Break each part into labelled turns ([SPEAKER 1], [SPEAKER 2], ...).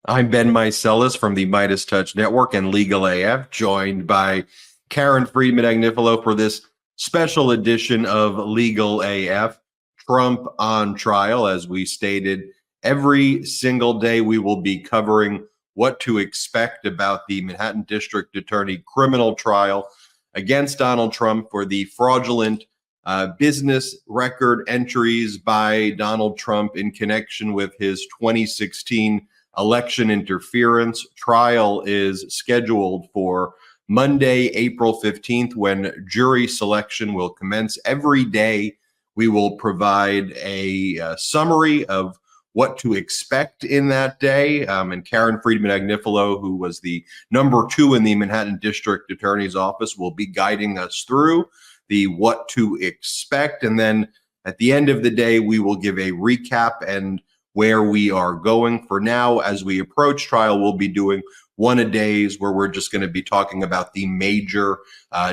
[SPEAKER 1] I'm Ben Meiselas from the Midas Touch Network and Legal AF, joined by Karen Friedman Agnifilo for this special edition of Legal AF. Trump on trial. As we stated, every single day we will be covering what to expect about the Manhattan District Attorney criminal trial against Donald Trump for the fraudulent business record entries by Donald Trump in connection with his 2016 election interference. Trial is scheduled for Monday, April 15th, when jury selection will commence. Every day, we will provide a summary of what to expect in that day. And Karen Friedman Agnifilo, who was the number 2 in the Manhattan District Attorney's Office, will be guiding us through the what to expect. And then at the end of the day, we will give a recap and where we are going. For now, as we approach trial, we'll be doing one a days where we're just going to be talking about the major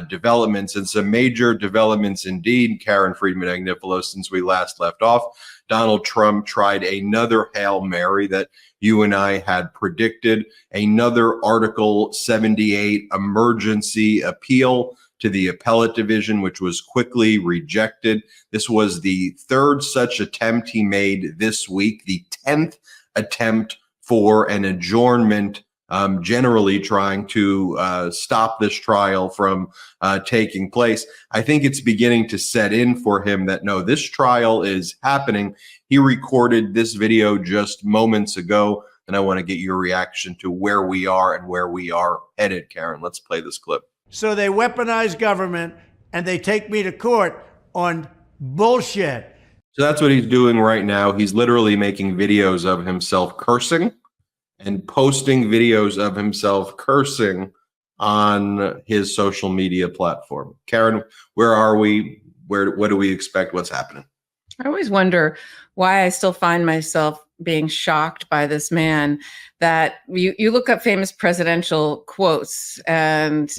[SPEAKER 1] developments, and some major developments indeed. Karen Friedman Agnifilo, since we last left off, Donald Trump tried another Hail Mary that you and I had predicted, another Article 78 emergency appeal to the appellate division, which was quickly rejected. This was the third such attempt he made this week, the 10th attempt for an adjournment, generally trying to stop this trial from taking place. I think it's beginning to set in for him that, no, this trial is happening. He recorded this video just moments ago, and I want to get your reaction to where we are and where we are headed. Karen, let's play this clip.
[SPEAKER 2] So they weaponize government and they take me to court on bullshit.
[SPEAKER 1] So that's what he's doing right now. He's literally making videos of himself cursing and posting videos of himself cursing on his social media platform. Karen, where are we? What do we expect? What's happening?
[SPEAKER 3] I always wonder why I still find myself being shocked by this man. That you look up famous presidential quotes and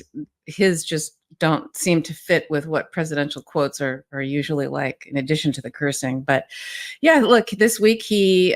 [SPEAKER 3] his just don't seem to fit with what presidential quotes are usually like, in addition to the cursing. But yeah, look, this week he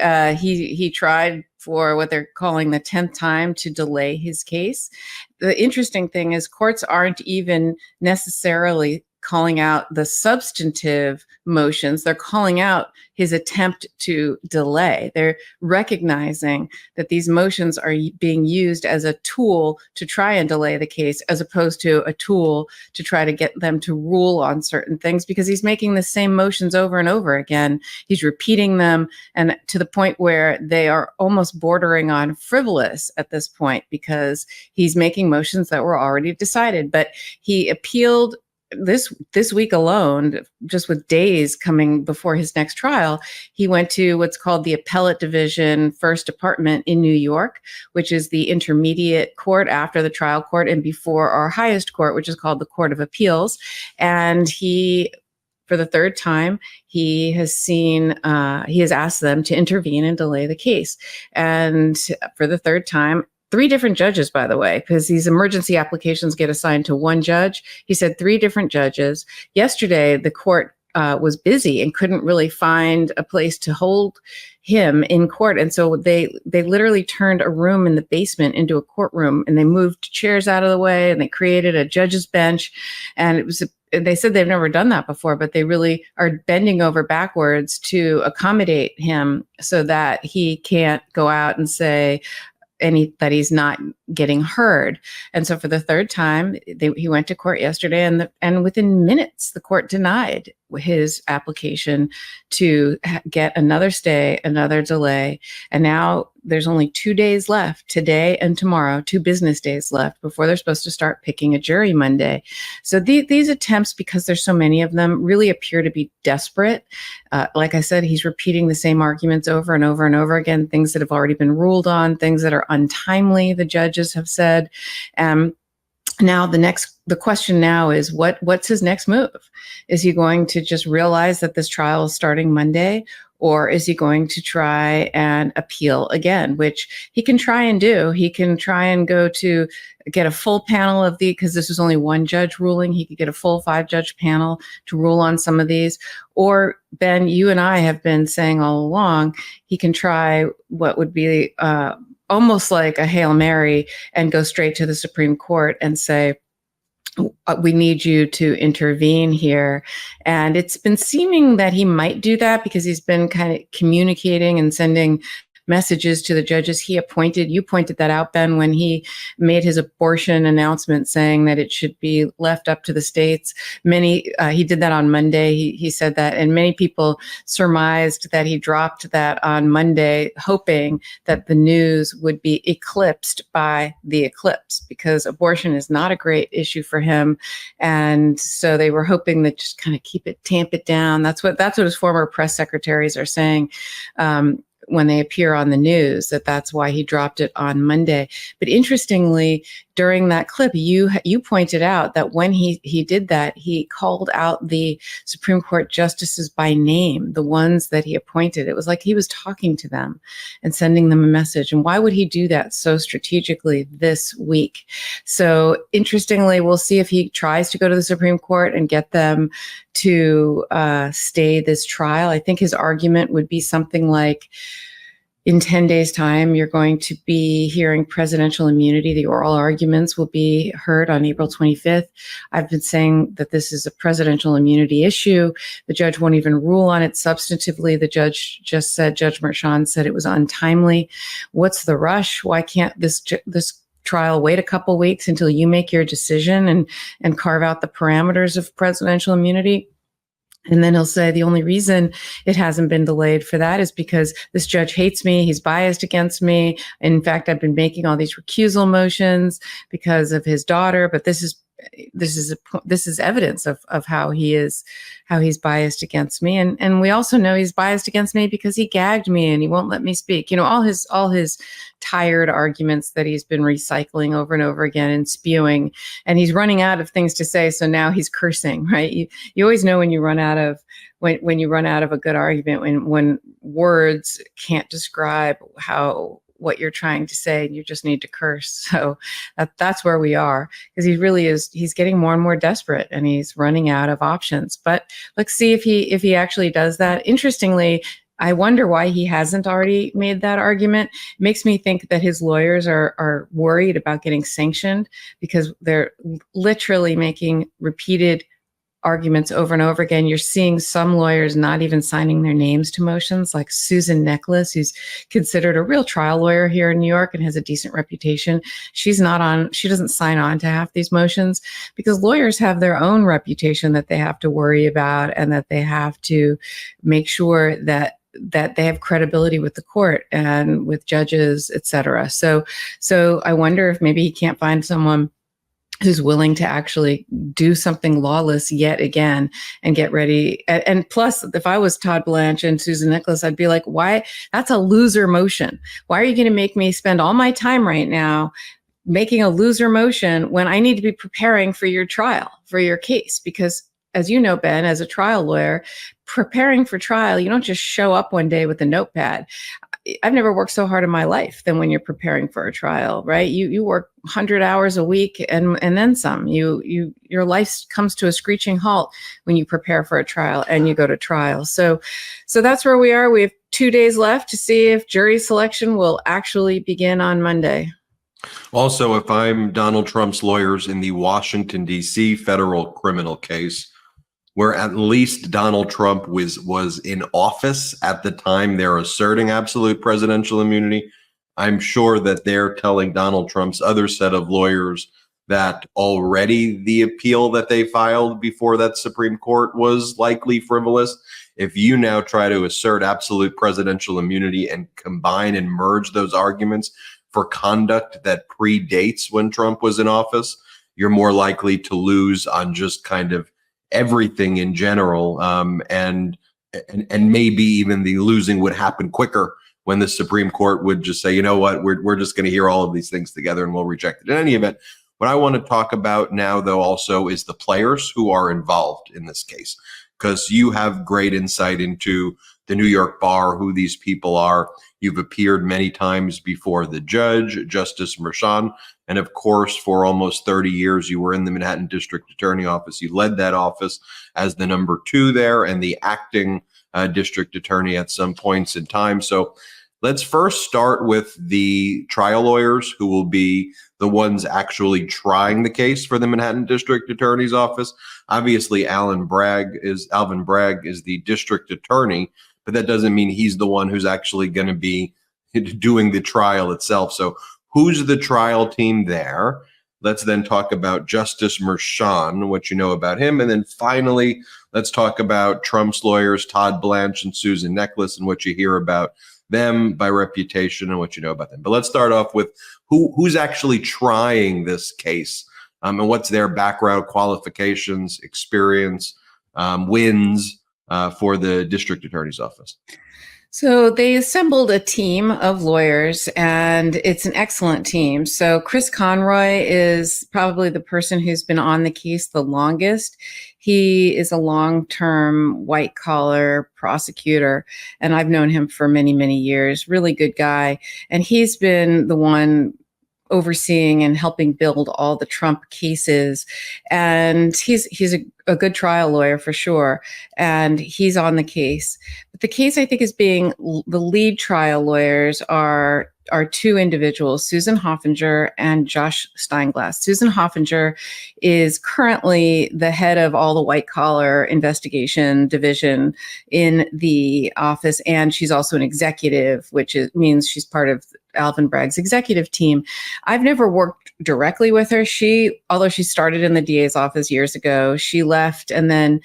[SPEAKER 3] tried for what they're calling the 10th time to delay his case. The interesting thing is courts aren't even necessarily calling out the substantive motions. They're calling out his attempt to delay. They're recognizing that these motions are being used as a tool to try and delay the case, as opposed to a tool to try to get them to rule on certain things, because he's making the same motions over and over again. He's repeating them, and to the point where they are almost bordering on frivolous at this point, because he's making motions that were already decided. But he appealed this week alone, just with days coming before his next trial. He went to what's called the Appellate Division First Department in New York, which is the intermediate court after the trial court and before our highest court, which is called the Court of Appeals. And he, for the third time, he has asked them to intervene and delay the case. And for the third time, 3 different judges, by the way, because these emergency applications get assigned to one judge. He said 3 different judges. Yesterday, the court was busy and couldn't really find a place to hold him in court. And so they literally turned a room in the basement into a courtroom, and they moved chairs out of the way, and they created a judge's bench. And they said they've never done that before, but they really are bending over backwards to accommodate him so that he can't go out and say that he's not getting heard. And so for the third time, he went to court yesterday, and within minutes, the court denied his application to get another stay, another delay. And now there's only 2 days left, today and tomorrow, 2 business days left before they're supposed to start picking a jury Monday. So these attempts, because there's so many of them, really appear to be desperate. Like I said, he's repeating the same arguments over and over and over again, things that have already been ruled on, things that are untimely, the judges have said. Now the question now is what's his next move? Is he going to just realize that this trial is starting Monday, or is he going to try and appeal again, which he can try and do? He can try and go to get a full panel because this was only one judge ruling. He could get a full 5-judge panel to rule on some of these. Or, Ben, you and I have been saying all along, he can try what would be almost like a Hail Mary and go straight to the Supreme Court and say, we need you to intervene here. And it's been seeming that he might do that because he's been kind of communicating and sending messages to the judges he appointed. You pointed that out, Ben, when he made his abortion announcement saying that it should be left up to the states. He did that on Monday. He said that, and many people surmised that he dropped that on Monday, hoping that the news would be eclipsed by the eclipse, because abortion is not a great issue for him. And so they were hoping that just kind of tamp it down. That's what his former press secretaries are saying. When they appear on the news, that's why he dropped it on Monday. But interestingly, during that clip, you pointed out that when he did that, he called out the Supreme Court justices by name, the ones that he appointed. It was like he was talking to them and sending them a message. And why would he do that so strategically this week? So interestingly, we'll see if he tries to go to the Supreme Court and get them to stay this trial. I think his argument would be something like, in 10 days' time, you're going to be hearing presidential immunity. The oral arguments will be heard on April 25th. I've been saying that this is a presidential immunity issue. The judge won't even rule on it substantively. The judge just said, Judge Maran said it was untimely. What's the rush? Why can't this trial wait a couple weeks until you make your decision and carve out the parameters of presidential immunity? And then he'll say the only reason it hasn't been delayed for that is because this judge hates me. He's biased against me. In fact, I've been making all these recusal motions because of his daughter. But this is evidence of how he's biased against me. And we also know he's biased against me because he gagged me and he won't let me speak. You know, all his tired arguments that he's been recycling over and over again and spewing, and he's running out of things to say. So now he's cursing, right? You always know when you run out of when you run out of a good argument, when words can't describe what you're trying to say, and you just need to curse. So that's where we are, because he's getting more and more desperate and he's running out of options. But let's see if he actually does that. Interestingly, I wonder why he hasn't already made that argument. It makes me think that his lawyers are worried about getting sanctioned, because they're literally making repeated arguments over and over again. You're seeing some lawyers not even signing their names to motions, like Susan Necklace, who's considered a real trial lawyer here in New York and has a decent reputation. She doesn't sign on to half these motions, because lawyers have their own reputation that they have to worry about, and that they have to make sure that they have credibility with the court and with judges, et cetera. So I wonder if maybe he can't find someone who's willing to actually do something lawless yet again and get ready. And plus, if I was Todd Blanc and Susan Necklace, I'd be like, why? That's a loser motion. Why are you going to make me spend all my time right now making a loser motion when I need to be preparing for your trial, for your case? Because as you know, Ben, as a trial lawyer, preparing for trial, you don't just show up one day with a notepad. I've never worked so hard in my life than when you're preparing for a trial, right? You work 100 hours a week and then some. Your life comes to a screeching halt when you prepare for a trial and you go to trial. So that's where we are. We have 2 days left to see if jury selection will actually begin on Monday.
[SPEAKER 1] Also, if I'm Donald Trump's lawyers in the Washington, D.C. federal criminal case, where at least Donald Trump was in office at the time they're asserting absolute presidential immunity, I'm sure that they're telling Donald Trump's other set of lawyers that already the appeal that they filed before that Supreme Court was likely frivolous. If you now try to assert absolute presidential immunity and combine and merge those arguments for conduct that predates when Trump was in office, you're more likely to lose on just kind of everything in general, and maybe even the losing would happen quicker when the Supreme Court would just say, you know what, we're just going to hear all of these things together and we'll reject it. In any event, what I want to talk about now, though, also is the players who are involved in this case, because you have great insight into the New York bar, who these people are. You've appeared many times before the judge, Justice Maran. And of course, for almost 30 years, you were in the Manhattan District Attorney Office. You led that office as the number 2 there and the acting district attorney at some points in time. So Let's first start with the trial lawyers who will be the ones actually trying the case for the Manhattan District Attorney's Office. Obviously, Alvin Bragg is the district attorney, but that doesn't mean he's the one who's actually going to be doing the trial itself. So who's the trial team there? Let's then talk about Justice Merchan, what you know about him. And then finally, let's talk about Trump's lawyers, Todd Blanc and Susan Necklace, and what you hear about them by reputation and what you know about them. But let's start off with who's actually trying this case, and what's their background, qualifications, experience, wins for the district attorney's office.
[SPEAKER 3] So they assembled a team of lawyers, and it's an excellent team. So Chris Conroy is probably the person who's been on the case the longest. He is a long-term white-collar prosecutor, and I've known him for many, many years. Really good guy. And he's been the one overseeing and helping build all the Trump cases. And he's a good trial lawyer for sure. And he's on the case. But the case, I think, is being the lead trial lawyers are two individuals, Susan Hoffinger and Josh Steinglass. Susan Hoffinger is currently the head of all the white collar investigation division in the office. And she's also an executive, which means she's part of Alvin Bragg's executive team. I've never worked directly with her. Although she started in the DA's office years ago, she left and then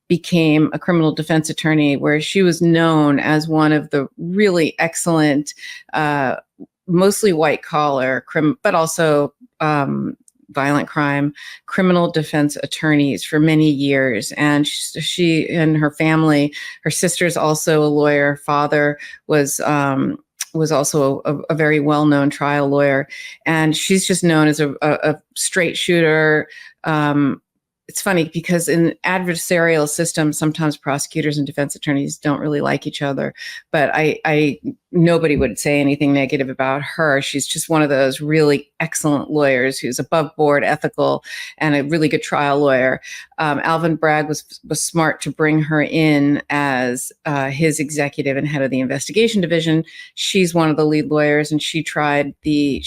[SPEAKER 3] became a criminal defense attorney, where she was known as one of the really excellent, mostly white collar, but also violent crime criminal defense attorneys for many years. And she and her family, her sister's also a lawyer, father was also a very well-known trial lawyer. And she's just known as a straight shooter. It's funny because in adversarial systems, sometimes prosecutors and defense attorneys don't really like each other, but nobody would say anything negative about her. She's just one of those really excellent lawyers who's above board, ethical, and a really good trial lawyer. Alvin Bragg was smart to bring her in as his executive and head of the investigation division. She's one of the lead lawyers, and she tried the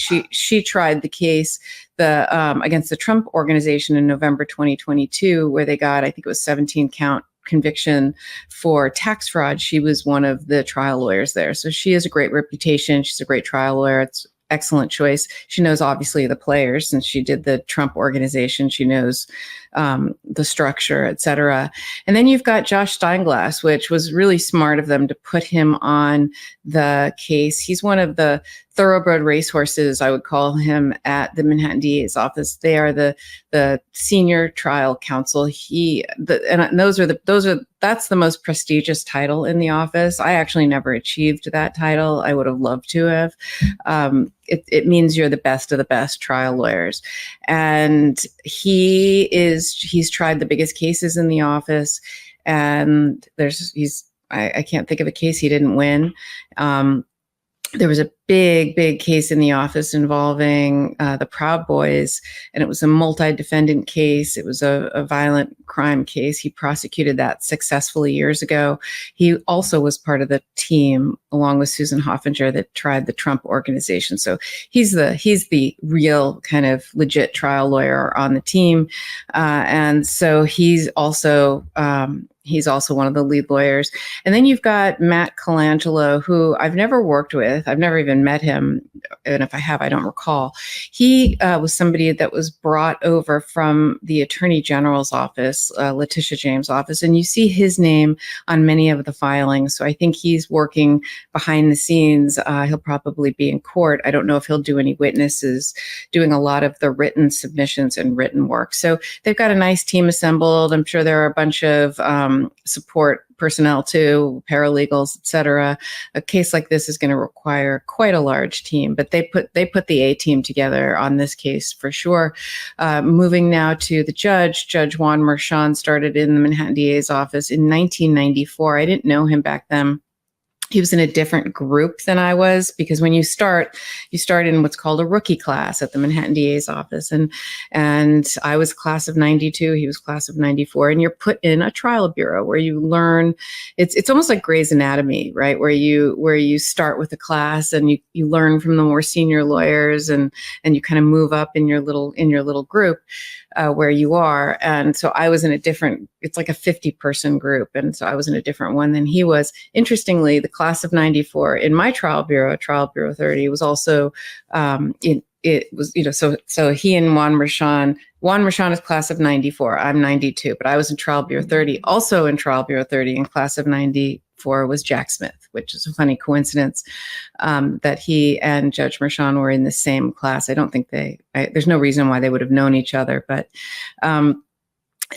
[SPEAKER 3] case against the Trump organization in November 2022, where they got, I think it was 17 count conviction for tax fraud. She was one of the trial lawyers there. So she has a great reputation. She's a great trial lawyer. It's excellent choice. She knows obviously the players since she did the Trump organization. She knows the structure, et cetera. And then you've got Josh Steinglass, which was really smart of them to put him on the case. He's one of the thoroughbred racehorses, I would call him, at the Manhattan DA's office. They are the senior trial counsel. That's the most prestigious title in the office. I actually never achieved that title. I would have loved to have. It means you're the best of the best trial lawyers. And he's tried the biggest cases in the office. And I can't think of a case he didn't win. There was a big case in the office involving the Proud Boys, and it was a multi-defendant case. It was a violent crime case. He prosecuted that successfully years ago. He also was part of the team, along with Susan Hoffinger, that tried the Trump organization. So he's the real kind of legit trial lawyer on the team, and so he's also one of the lead lawyers. And then you've got Matt Colangelo, who I've never worked with. I've never even met him. And if I have, I don't recall. He was somebody that was brought over from the Attorney General's office, Letitia James' office. And you see his name on many of the filings. So I think he's working behind the scenes. He'll probably be in court. I don't know if he'll do any witnesses, doing a lot of the written submissions and written work. So they've got a nice team assembled. I'm sure there are a bunch of support personnel too, paralegals, et cetera. A case like this is going to require quite a large team, but they put the A team together on this case for sure. Moving now to the judge, Judge Juan Merchan started in the Manhattan DA's office in 1994. I didn't know him back then. he was in a different group than I was, because when you start in what's called a rookie class at the Manhattan DA's office. And I was class of 92, he was class of 94. And you're put in a trial bureau where you learn, it's almost like Grey's Anatomy, right? Where you start with a class and you learn from the more senior lawyers, and you kind of move up in your little group where you are. And so I was in a different, it's like a 50-person group. And so I was in a different one than he was. Interestingly, the class of 94 in my trial bureau 30, was also it was, so he and Juan Maran is class of 94. I'm 92, but I was in trial bureau 30. Also in trial bureau 30 in class of 94 was Jack Smith, which is a funny coincidence that he and Judge Maran were in the same class. I don't think there's no reason why they would have known each other, but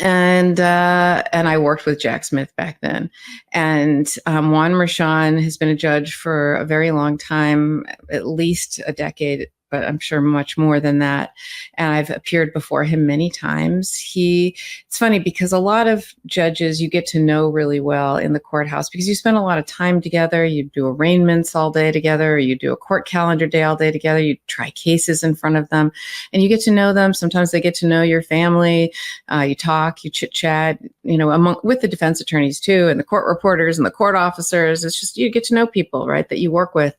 [SPEAKER 3] and I worked with Jack Smith back then. And Juan Maran has been a judge for a very long time, at least a decade, but I'm sure much more than that. And I've appeared before him many times. It's funny because a lot of judges you get to know really well in the courthouse because you spend a lot of time together. You do arraignments all day together, or you do a court calendar day all day together. You try cases in front of them and you get to know them. Sometimes they get to know your family. You talk, you chit chat, with the defense attorneys too, and the court reporters and the court officers. It's just, you get to know people, right, that you work with.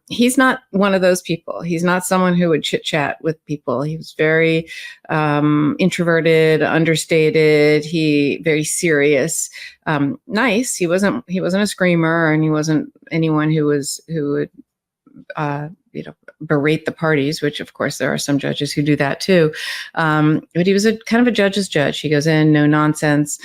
[SPEAKER 3] He's not one of those people. He's not someone who would chit chat with people. He was very introverted, understated. Very serious, nice. He wasn't a screamer, and he wasn't anyone who would berate the parties, which of course there are some judges who do that too. But he was a kind of a judge's judge. He goes in, no nonsense.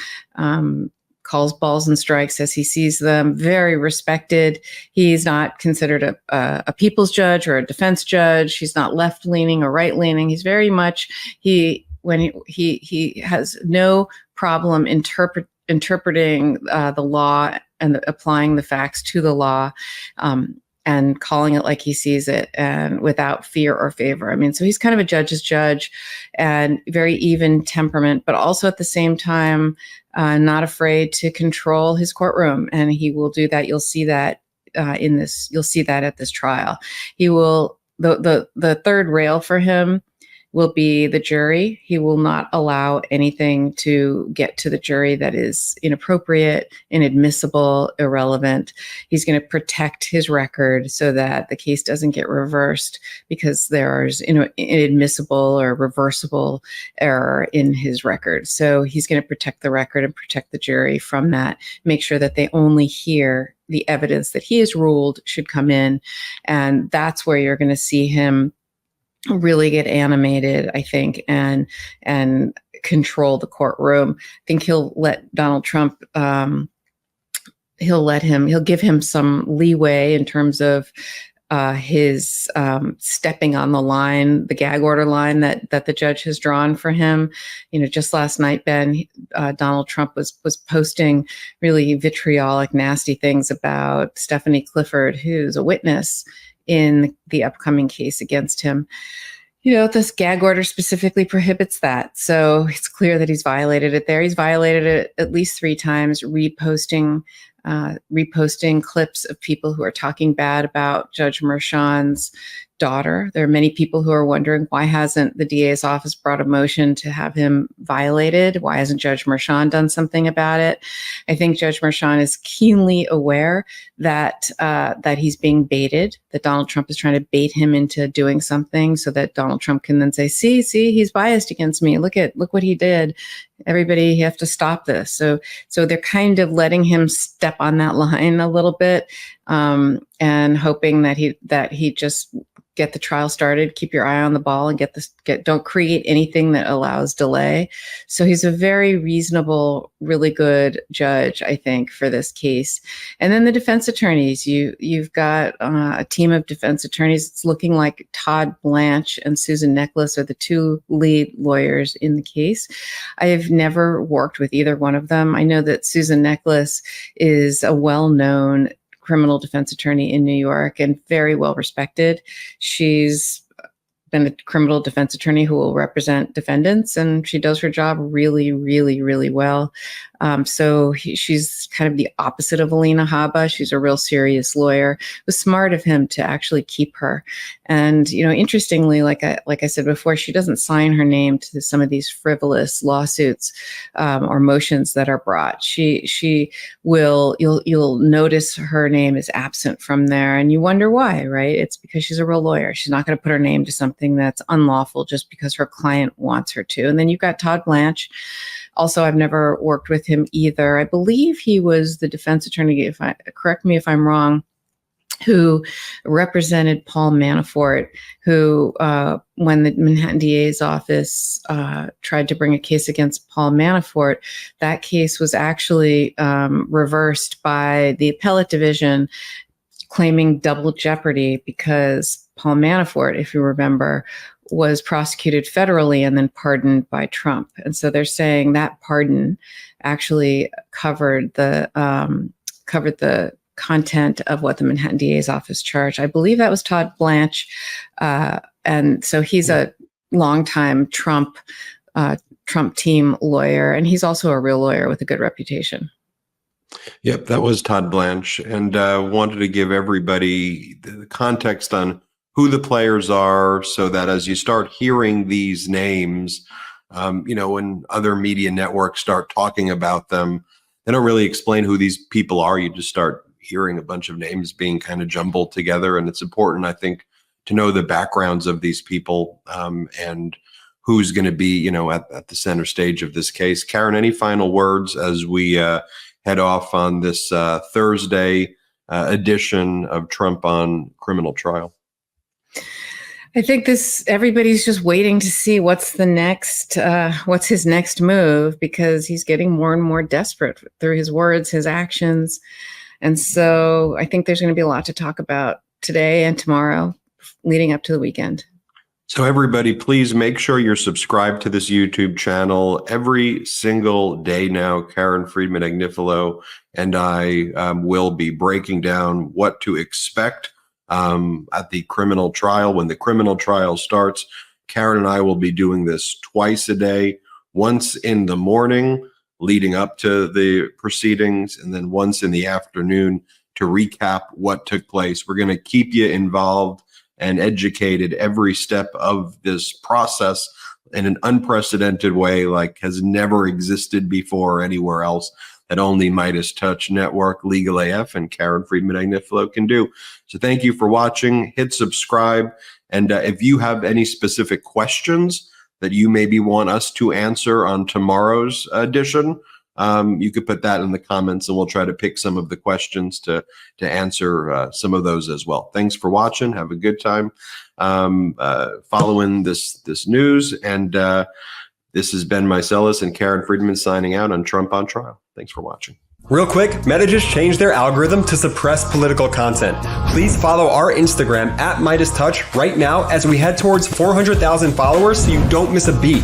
[SPEAKER 3] Calls balls and strikes as he sees them, very respected. He's not considered a people's judge or a defense judge. He's not left-leaning or right-leaning. He's very much, he has no problem interpreting the law and applying the facts to the law, and calling it like he sees it, and without fear or favor. I mean, so he's kind of a judge's judge, and very even temperament, but also at the same time, not afraid to control his courtroom. And he will do that. You'll see that you'll see that at this trial. He will, the third rail for him will be the jury. He will not allow anything to get to the jury that is inappropriate, inadmissible, irrelevant. He's going to protect his record so that the case doesn't get reversed because there's inadmissible or reversible error in his record. So he's going to protect the record and protect the jury from that, make sure that they only hear the evidence that he has ruled should come in. And that's where you're going to see him really get animated, I think, and control the courtroom. I think he'll let Donald Trump, he'll give him some leeway in terms of his stepping on the line, the gag order line that the judge has drawn for him. Just last night, Ben, Donald Trump was posting really vitriolic, nasty things about Stephanie Clifford, who's a witness in the upcoming case against him. This gag order specifically prohibits that. So it's clear that he's violated it there. He's violated it at least 3 times, reposting clips of people who are talking bad about Judge Merchan's daughter. There are many people who are wondering, why hasn't the DA's office brought a motion to have him violated? Why hasn't Judge Merchan done something about it? I think Judge Merchan is keenly aware that he's being baited, that Donald Trump is trying to bait him into doing something so that Donald Trump can then say, see, he's biased against me. Look what he did. Everybody, you have to stop this. So they're kind of letting him step on that line a little bit, and hoping that he just get the trial started, keep your eye on the ball, and don't create anything that allows delay. So he's a very reasonable, really good judge, I think, for this case. And then the defense attorneys, you've got a team of defense attorneys. It's looking like Todd Blanc and Susan Nicholas are the 2 lead lawyers in the case. I have never worked with either one of them. I know that Susan Nicholas is a well-known criminal defense attorney in New York and very well respected. She's been a criminal defense attorney who will represent defendants, and she does her job really, really, really well. She's kind of the opposite of Alina Habba. She's a real serious lawyer. It was smart of him to actually keep her. And, interestingly, like I said before, she doesn't sign her name to some of these frivolous lawsuits or motions that are brought. She will, you'll notice her name is absent from there, and you wonder why, right? It's because she's a real lawyer. She's not going to put her name to something that's unlawful just because her client wants her to. And then you've got Todd Blanc. Also, I've never worked with him either. I believe he was the defense attorney, correct me if I'm wrong, who represented Paul Manafort, who, when the Manhattan DA's office tried to bring a case against Paul Manafort, that case was actually reversed by the appellate division, claiming double jeopardy because Paul Manafort, if you remember, was prosecuted federally and then pardoned by Trump. And so they're saying that pardon actually covered the content of what the Manhattan DA's office charged. I believe that was Todd Blanc. And so he's a longtime Trump team lawyer, and he's also a real lawyer with a good reputation.
[SPEAKER 1] Yep, that was Todd Blanc, and wanted to give everybody the context on who the players are, so that as you start hearing these names, when other media networks start talking about them, they don't really explain who these people are. You just start hearing a bunch of names being kind of jumbled together, and it's important, I think, to know the backgrounds of these people and who's going to be, at the center stage of this case. Karen, any final words as we head off on this Thursday edition of Trump on Criminal Trial?
[SPEAKER 3] I think everybody's just waiting to see what's his next move, because he's getting more and more desperate through his words, his actions. And so I think there's going to be a lot to talk about today and tomorrow leading up to the weekend.
[SPEAKER 1] So everybody, please make sure you're subscribed to this YouTube channel. Every single day now, Karen Friedman Agnifilo and I will be breaking down what to expect at the criminal trial. When the criminal trial starts, Karen and I will be doing this twice a day, once in the morning leading up to the proceedings, and then once in the afternoon to recap what took place. We're going to keep you involved and educated every step of this process in an unprecedented way, like has never existed before anywhere else, that only Midas Touch Network, Legal AF, and Karen Friedman Agnifilo can do. So thank you for watching. Hit subscribe. And if you have any specific questions that you maybe want us to answer on tomorrow's edition, you could put that in the comments, and we'll try to pick some of the questions to answer some of those as well. Thanks for watching. Have a good time following this news. And this is Ben Meiselas and Karen Friedman signing out on Trump on Trial. Thanks for watching.
[SPEAKER 4] Real quick, Meta just changed their algorithm to suppress political content. Please follow our Instagram at Midas Touch right now as we head towards 400,000 followers so you don't miss a beat.